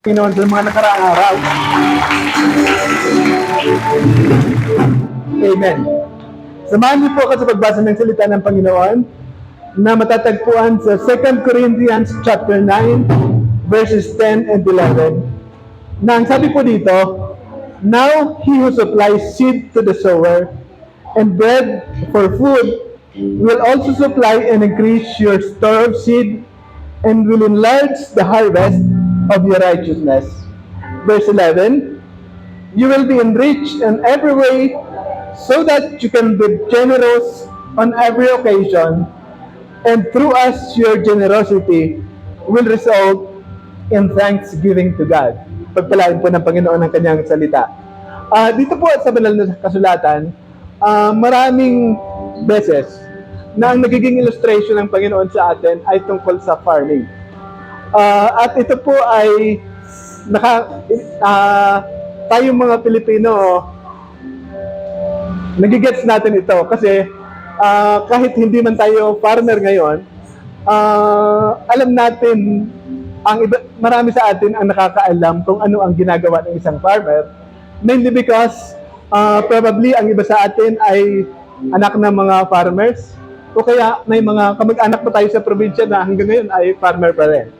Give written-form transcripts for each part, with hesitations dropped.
Pinoon sa mga nakaraang araw. Amen. Samahan niyo po ako sa pagbasa ng salita ng Panginoon na matatagpuan sa 2 Corinthians chapter 9 verses 10 and 11. Na ang sabi po dito, "Now he who supplies seed to the sower and bread for food will also supply and increase your store of seed and will enlarge the harvest of your righteousness." Verse 11, "You will be enriched in every way so that you can be generous on every occasion, and through us your generosity will result in thanksgiving to God." Pagpalain po ng Panginoon ang kanyang salita. Dito po sa banal na kasulatan, maraming beses na ang nagiging illustration ng Panginoon sa atin ay tungkol sa farming. At ito po ay tayong mga Pilipino, nagigets natin ito kasi kahit hindi man tayo farmer ngayon, alam natin, marami sa atin ang nakakaalam kung ano ang ginagawa ng isang farmer, mainly because probably ang iba sa atin ay anak ng mga farmers, o kaya may mga kamag-anak pa tayo sa probinsya na hanggang ngayon ay farmer pa rin.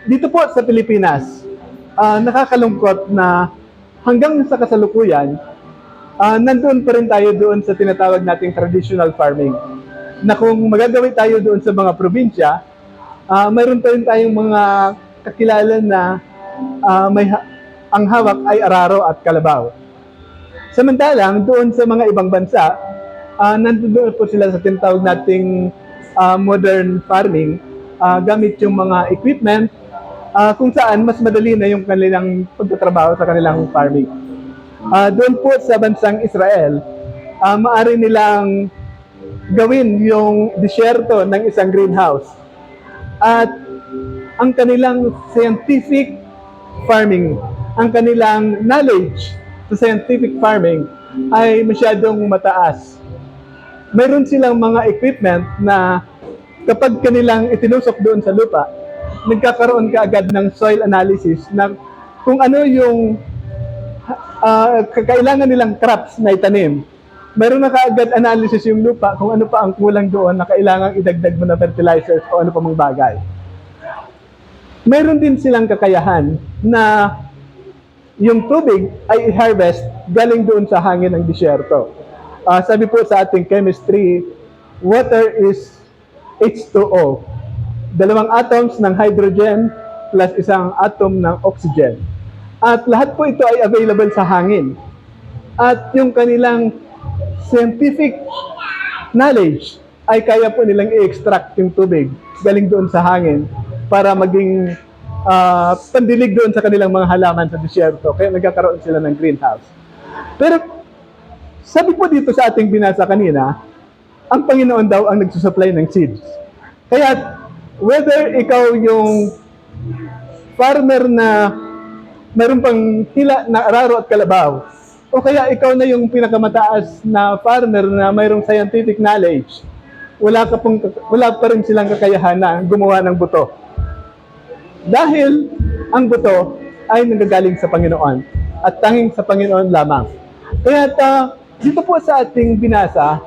Dito po sa Pilipinas, nakakalungkot na hanggang sa kasalukuyan, nandun pa rin tayo doon sa tinatawag nating traditional farming. Na kung magagawin tayo doon sa mga probinsya, mayroon pa rin tayong mga kakilala na ang hawak ay araro at kalabaw. Samantalang doon sa mga ibang bansa, nandun po sila sa tinatawag nating modern farming, gamit yung mga equipment, kung saan mas madali na yung kanilang pagtatrabaho sa kanilang farming. Doon po sa bansang Israel, maaari nilang gawin yung disyerto ng isang greenhouse. At ang kanilang scientific farming, ang kanilang knowledge sa scientific farming ay masyadong mataas. Mayroon silang mga equipment na kapag kanilang itinusok doon sa lupa, nagkakaroon ka agad ng soil analysis na kung ano yung kailangan nilang crops na itanim. Mayroon na kaagad analysis yung lupa kung ano pa ang kulang doon na kailangang idagdag mo na fertilizers o ano pa mang bagay. Mayroon din silang kakayahan na yung tubig ay i-harvest galing doon sa hangin ng disyerto. Sabi po sa ating chemistry, water is H2O. 2 atoms ng hydrogen plus isang atom ng oxygen. At lahat po ito ay available sa hangin. At yung kanilang scientific knowledge ay kaya po nilang i-extract yung tubig galing doon sa hangin para maging pandilig doon sa kanilang mga halaman sa disyerto. Kaya nagkakaroon sila ng greenhouse. Pero sabi po dito sa ating binasa kanina, ang Panginoon daw ang nagsusupply ng seeds. Kaya whether ikaw yung farmer na mayroon pang hila na araro at kalabaw, o kaya ikaw na yung pinakamataas na farmer na mayroong scientific knowledge, wala pa rin silang kakayahan na gumawa ng buto. Dahil ang buto ay nanggagaling sa Panginoon at tanging sa Panginoon lamang. Kaya dito po sa ating binasa,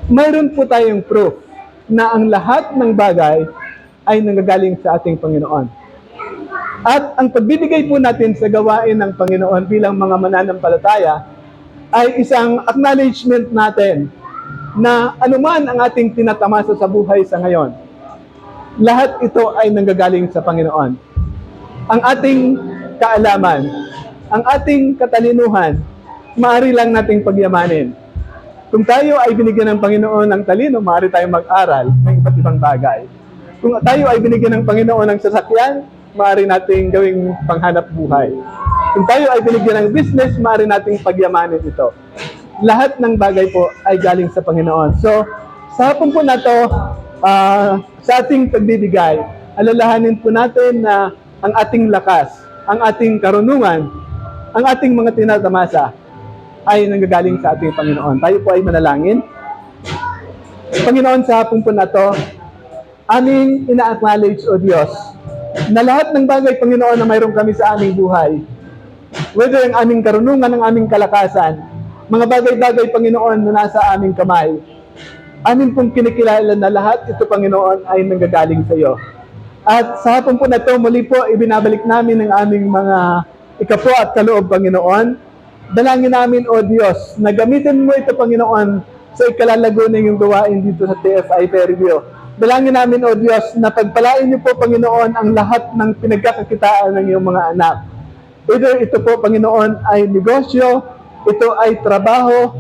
mayroon po tayong proof na ang lahat ng bagay ay nanggagaling sa ating Panginoon. At ang pagbibigay po natin sa gawain ng Panginoon bilang mga mananampalataya ay isang acknowledgement natin na anuman ang ating tinatamasa sa buhay sa ngayon, lahat ito ay nanggagaling sa Panginoon. Ang ating kaalaman, ang ating katalinuhan, maaari lang nating pagyamanin. Kung tayo ay binigyan ng Panginoon ng talino, maaari tayong mag-aral ng iba't ibang bagay. Kung tayo ay binigyan ng Panginoon ng sasakyan, maaari nating gawing panghanap buhay. Kung tayo ay binigyan ng business, maaari nating pagyamanin ito. Lahat ng bagay po ay galing sa Panginoon. So, sa hapon po na to, sa ating pagbibigay, alalahanin po natin na ang ating lakas, ang ating karunungan, ang ating mga tinatamasa ay nanggagaling sa ating Panginoon. Tayo po ay manalangin. Panginoon, sa hapon po na to, aming ina-acknowledge, O Diyos, na lahat ng bagay, Panginoon, na mayroon kami sa aming buhay, whether ang aming karunungan, ang aming kalakasan, mga bagay-bagay, Panginoon, na nasa aming kamay, amin pong kinikilala na lahat ito, Panginoon, ay nanggagaling sa iyo. At sa hapon po na ito, muli po, ibinabalik namin ang aming mga ikapo at kaloob, Panginoon. Dalangin namin, O Diyos, na gamitin mo ito, Panginoon, sa ikalalago na yung gawain dito sa TFI Fairview. Dalangin namin, O Diyos, na pagpalain niyo po, Panginoon, ang lahat ng pinagkakakitaan ng iyong mga anak. Either ito po, Panginoon, ay negosyo, ito ay trabaho,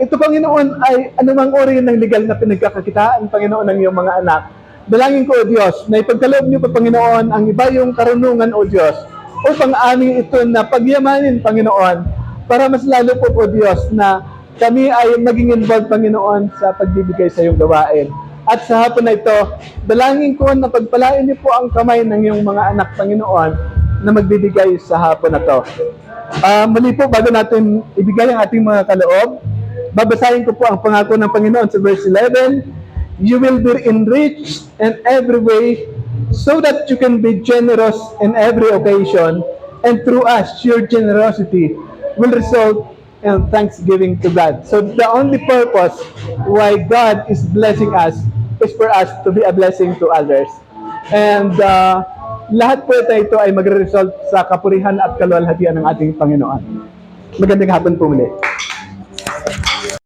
ito, Panginoon, ay anumang uri ng legal na pinagkakakitaan, Panginoon, ng iyong mga anak. Dalangin ko, O Diyos, na ipagkaloob niyo po, Panginoon, ang iba yung karunungan, O Diyos, upang aming ito na pagyamanin, Panginoon, para mas lalo po, O Diyos, na kami ay maging involved, Panginoon, sa pagbibigay sa iyong gawain. At sa hapon na ito, dalangin ko na pagpalain niyo po ang kamay ng iyong mga anak, Panginoon, na magbibigay sa hapon na ito. Muli po, bago natin ibigay ang ating mga kaloob, babasahin ko po ang pangako ng Panginoon sa verse 11, "You will be enriched in every way so that you can be generous in every occasion, and through us, your generosity will result in thanksgiving to God." So the only purpose why God is blessing us is for us to be a blessing to others. And lahat po ito ay magre-result sa kapurihan at kaluwalhatian ng ating Panginoon. Magandang hapon po muli.